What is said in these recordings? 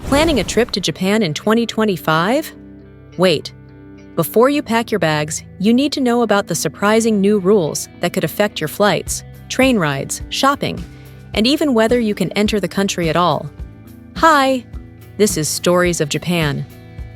Planning a trip to Japan in 2025? Wait. Before you pack your bags, you need to know about the surprising new rules that could affect your flights, train rides, shopping, and even whether you can enter the country at all. Hi! This is Stories of Japan,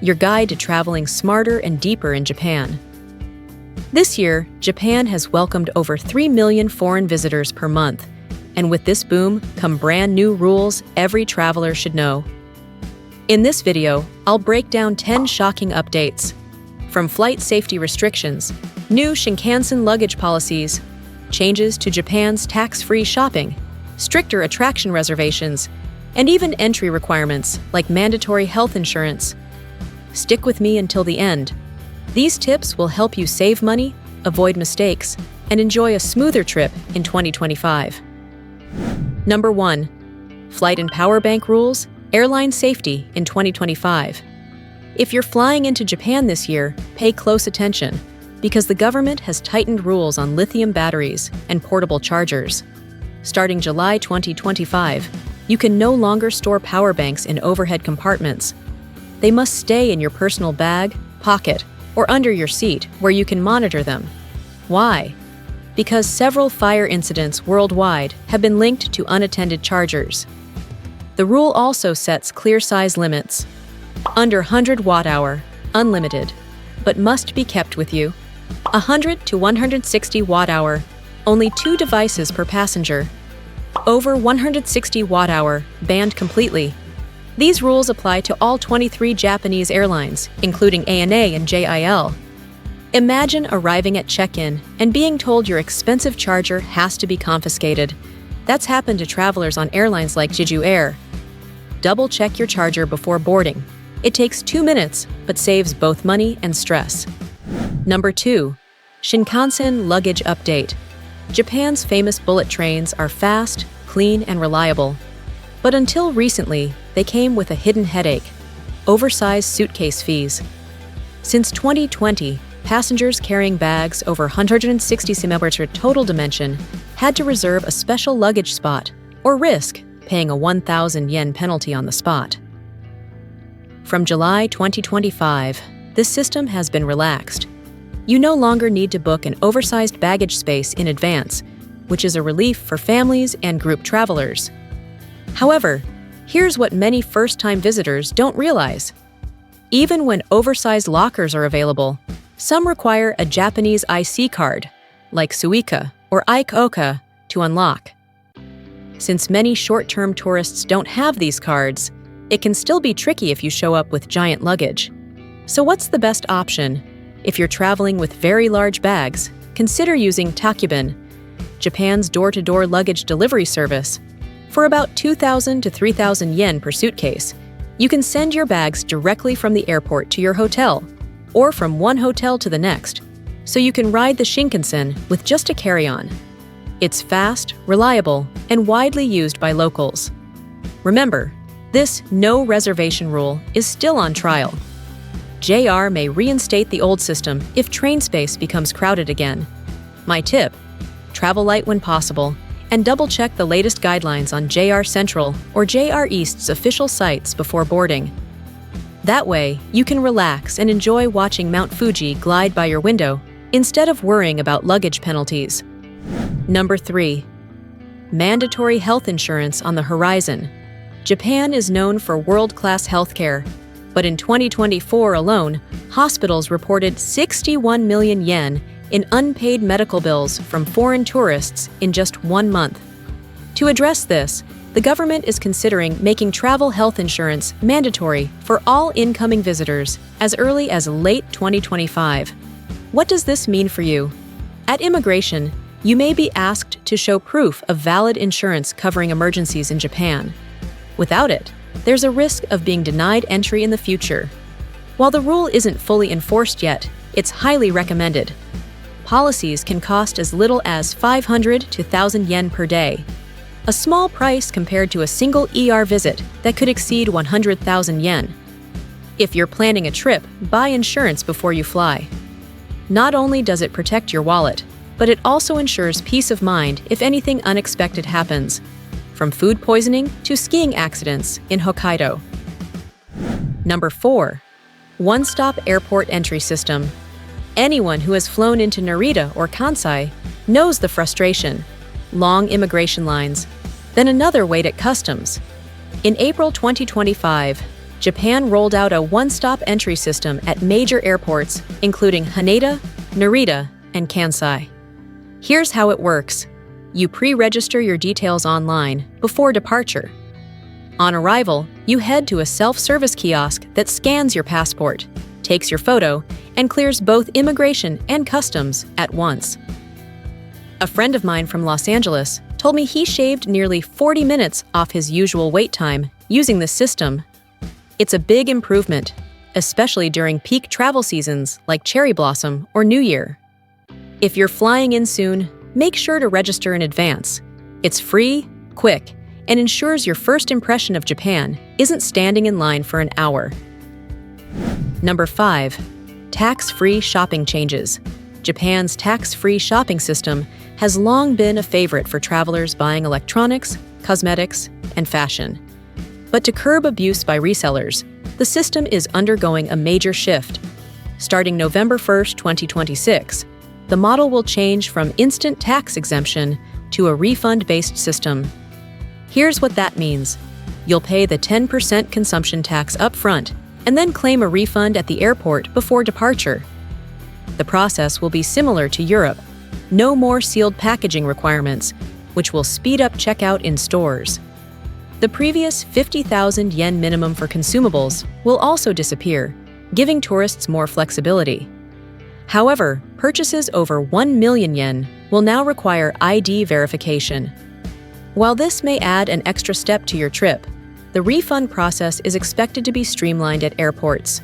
your guide to traveling smarter and deeper in Japan. This year, Japan has welcomed over 3 million foreign visitors per month, and with this boom come brand new rules every traveler should know. In this video, I'll break down 10 shocking updates. From flight safety restrictions, new Shinkansen luggage policies, changes to Japan's tax-free shopping, stricter attraction reservations, and even entry requirements like mandatory health insurance. Stick with me until the end. These tips will help you save money, avoid mistakes, and enjoy a smoother trip in 2025. Number 1. Flight and power bank rules, airline safety in 2025. If you're flying into Japan this year, pay close attention, because the government has tightened rules on lithium batteries and portable chargers. Starting July 2025, you can no longer store power banks in overhead compartments. They must stay in your personal bag, pocket, or under your seat where you can monitor them. Why? Because several fire incidents worldwide have been linked to unattended chargers. The rule also sets clear size limits. Under 100 watt-hour, unlimited, but must be kept with you. 100 to 160 watt-hour, only 2 devices per passenger. Over 160 watt-hour, banned completely. These rules apply to all 23 Japanese airlines, including ANA and JIL. Imagine arriving at check-in and being told your expensive charger has to be confiscated. That's happened to travelers on airlines like Jeju Air. Double-check your charger before boarding. It takes 2 minutes, but saves both money and stress. Number 2. Shinkansen luggage update. Japan's famous bullet trains are fast, clean, and reliable. But until recently, they came with a hidden headache: oversized suitcase fees. Since 2020, passengers carrying bags over 160 cm total dimension had to reserve a special luggage spot or risk paying a 1,000 yen penalty on the spot. From July 2025, this system has been relaxed. You no longer need to book an oversized baggage space in advance, which is a relief for families and group travelers. However, here's what many first-time visitors don't realize. Even when oversized lockers are available, some require a Japanese IC card, like Suica or Ike-Oka, to unlock. Since many short-term tourists don't have these cards, it can still be tricky if you show up with giant luggage. So what's the best option? If you're traveling with very large bags, consider using Takubin, Japan's door-to-door luggage delivery service. For about 2,000 to 3,000 yen per suitcase, you can send your bags directly from the airport to your hotel, or from one hotel to the next, so you can ride the Shinkansen with just a carry-on. It's fast, reliable, and widely used by locals. Remember, this no reservation rule is still on trial. JR may reinstate the old system if train space becomes crowded again. My tip: travel light when possible, and double-check the latest guidelines on JR Central or JR East's official sites before boarding. That way, you can relax and enjoy watching Mount Fuji glide by your window instead of worrying about luggage penalties. Number 3. Mandatory health insurance on the horizon. Japan is known for world-class healthcare, but in 2024 alone, hospitals reported 61 million yen in unpaid medical bills from foreign tourists in just 1 month. To address this, the government is considering making travel health insurance mandatory for all incoming visitors as early as late 2025. What does this mean for you? At immigration, you may be asked to show proof of valid insurance covering emergencies in Japan. Without it, there's a risk of being denied entry in the future. While the rule isn't fully enforced yet, it's highly recommended. Policies can cost as little as 500 to 1,000 yen per day, a small price compared to a single ER visit that could exceed 100,000 yen. If you're planning a trip, buy insurance before you fly. Not only does it protect your wallet, but it also ensures peace of mind if anything unexpected happens, from food poisoning to skiing accidents in Hokkaido. Number 4. One-stop airport entry system. Anyone who has flown into Narita or Kansai knows the frustration. Long immigration lines, then another wait at customs. In April 2025, Japan rolled out a one-stop entry system at major airports, including Haneda, Narita, and Kansai. Here's how it works. You pre-register your details online before departure. On arrival, you head to a self-service kiosk that scans your passport, takes your photo, and clears both immigration and customs at once. A friend of mine from Los Angeles told me he shaved nearly 40 minutes off his usual wait time using this system. It's a big improvement, especially during peak travel seasons like cherry blossom or New Year. If you're flying in soon, make sure to register in advance. It's free, quick, and ensures your first impression of Japan isn't standing in line for an hour. Number 5. Tax-free shopping changes. Japan's tax-free shopping system has long been a favorite for travelers buying electronics, cosmetics, and fashion. But to curb abuse by resellers, the system is undergoing a major shift. Starting November 1, 2026, the model will change from instant tax exemption to a refund-based system. Here's what that means. You'll pay the 10% consumption tax up front and then claim a refund at the airport before departure. The process will be similar to Europe. No more sealed packaging requirements, which will speed up checkout in stores. The previous 50,000 yen minimum for consumables will also disappear, giving tourists more flexibility. However, purchases over 1 million yen will now require ID verification. While this may add an extra step to your trip, the refund process is expected to be streamlined at airports.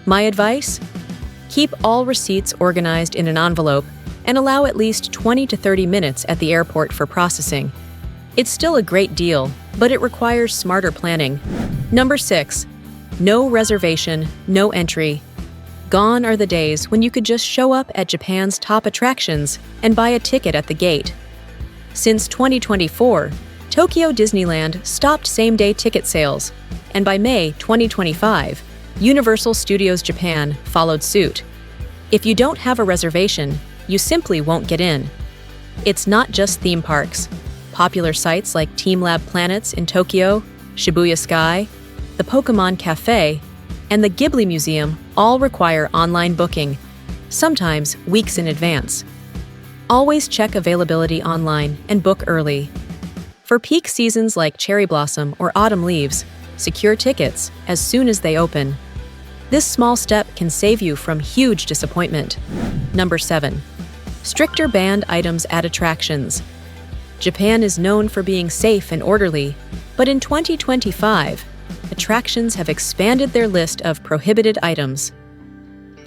My advice? Keep all receipts organized in an envelope and allow at least 20 to 30 minutes at the airport for processing. It's still a great deal, but it requires smarter planning. Number 6. No reservation, no entry. Gone are the days when you could just show up at Japan's top attractions and buy a ticket at the gate. Since 2024, Tokyo Disneyland stopped same-day ticket sales, and by May 2025, Universal Studios Japan followed suit. If you don't have a reservation, you simply won't get in. It's not just theme parks. Popular sites like TeamLab Planets in Tokyo, Shibuya Sky, the Pokemon Cafe, and the Ghibli Museum all require online booking, sometimes weeks in advance. Always check availability online and book early. For peak seasons like cherry blossom or autumn leaves, secure tickets as soon as they open. This small step can save you from huge disappointment. Number 7. Stricter banned items at attractions. Japan is known for being safe and orderly, but in 2025, attractions have expanded their list of prohibited items.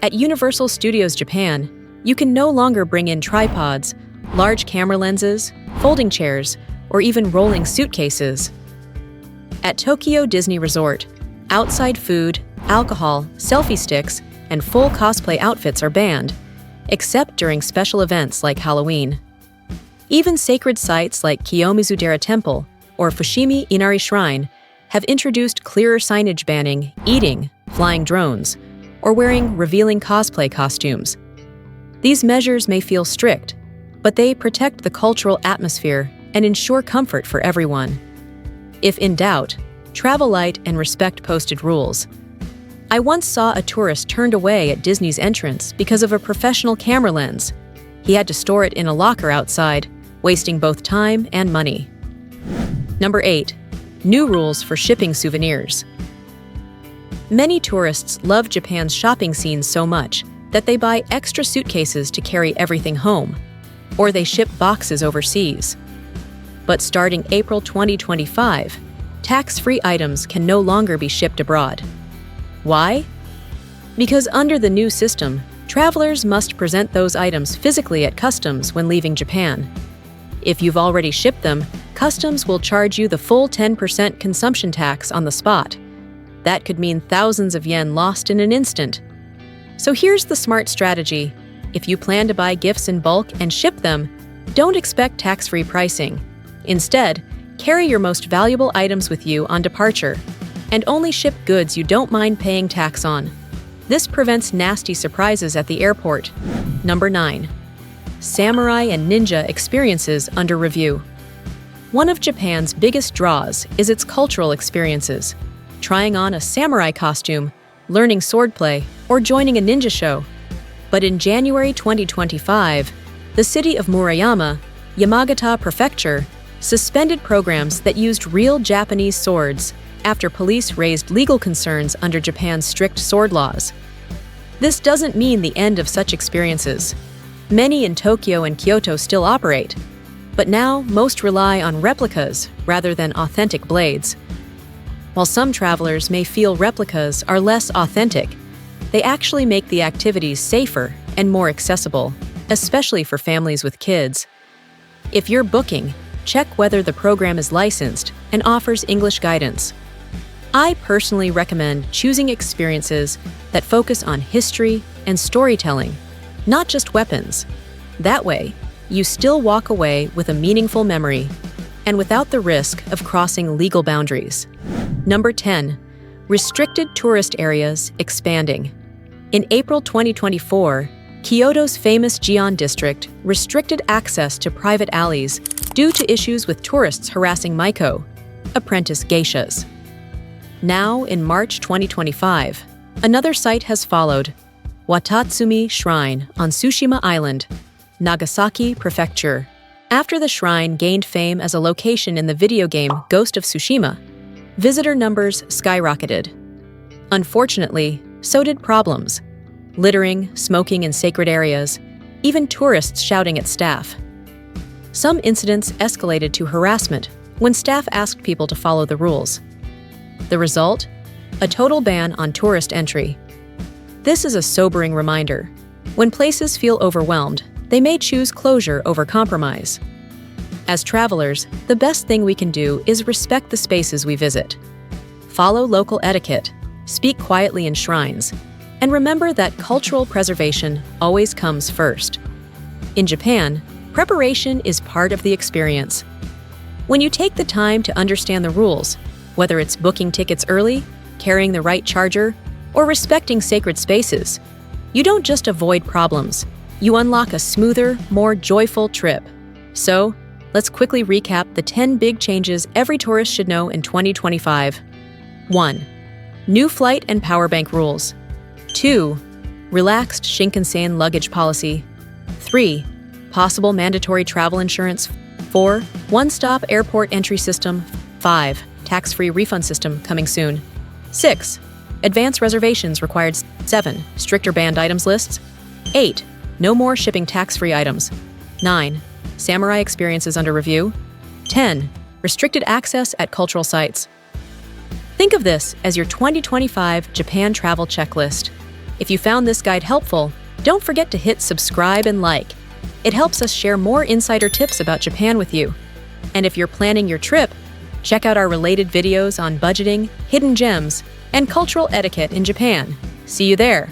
At Universal Studios Japan, you can no longer bring in tripods, large camera lenses, folding chairs, or even rolling suitcases. At Tokyo Disney Resort, outside food, alcohol, selfie sticks, and full cosplay outfits are banned, except during special events like Halloween. Even sacred sites like Kiyomizu-dera Temple or Fushimi Inari Shrine have introduced clearer signage banning eating, flying drones, or wearing revealing cosplay costumes. These measures may feel strict, but they protect the cultural atmosphere and ensure comfort for everyone. If in doubt, travel light and respect posted rules. I once saw a tourist turned away at Disney's entrance because of a professional camera lens. He had to store it in a locker outside, wasting both time and money. Number 8. New rules for shipping souvenirs. Many tourists love Japan's shopping scenes so much that they buy extra suitcases to carry everything home, or they ship boxes overseas. But starting April 2025, tax-free items can no longer be shipped abroad. Why? Because under the new system, travelers must present those items physically at customs when leaving Japan. If you've already shipped them, customs will charge you the full 10% consumption tax on the spot. That could mean thousands of yen lost in an instant. So here's the smart strategy. If you plan to buy gifts in bulk and ship them, don't expect tax-free pricing. Instead, carry your most valuable items with you on departure. and only ship goods you don't mind paying tax on. This prevents nasty surprises at the airport. Number 9. Samurai and ninja experiences under review. One of Japan's biggest draws is its cultural experiences. Trying on a samurai costume, learning swordplay, or joining a ninja show. But in January 2025, the city of Murayama, Yamagata Prefecture, suspended programs that used real Japanese swords after police raised legal concerns under Japan's strict sword laws. This doesn't mean the end of such experiences. Many in Tokyo and Kyoto still operate, but now most rely on replicas rather than authentic blades. While some travelers may feel replicas are less authentic, they actually make the activities safer and more accessible, especially for families with kids. If you're booking, check whether the program is licensed and offers English guidance. I personally recommend choosing experiences that focus on history and storytelling, not just weapons. That way, you still walk away with a meaningful memory and without the risk of crossing legal boundaries. Number 10. Restricted tourist areas expanding. In April 2024, Kyoto's famous Gion district restricted access to private alleys due to issues with tourists harassing maiko, apprentice geishas. Now, in March 2025, another site has followed: Watatsumi Shrine on Tsushima Island, Nagasaki Prefecture. After the shrine gained fame as a location in the video game Ghost of Tsushima, visitor numbers skyrocketed. Unfortunately, so did problems: littering, smoking in sacred areas, even tourists shouting at staff. Some incidents escalated to harassment when staff asked people to follow the rules. The result? A total ban on tourist entry. This is a sobering reminder. When places feel overwhelmed, they may choose closure over compromise. As travelers, the best thing we can do is respect the spaces we visit. Follow local etiquette, speak quietly in shrines, and remember that cultural preservation always comes first. In Japan, preparation is part of the experience. When you take the time to understand the rules, whether it's booking tickets early, carrying the right charger, or respecting sacred spaces, you don't just avoid problems, you unlock a smoother, more joyful trip. So, let's quickly recap the 10 big changes every tourist should know in 2025. 1. New flight and power bank rules. 2. Relaxed Shinkansen luggage policy. 3. Possible mandatory travel insurance. 4. One-stop airport entry system. 5. Tax-free refund system coming soon. 6. Advance reservations required. 7. Stricter banned items lists. 8. No more shipping tax-free items. 9. Samurai experiences under review. 10. Restricted access at cultural sites. Think of this as your 2025 Japan travel checklist. If you found this guide helpful, don't forget to hit subscribe and like. It helps us share more insider tips about Japan with you. And if you're planning your trip, check out our related videos on budgeting, hidden gems, and cultural etiquette in Japan. See you there!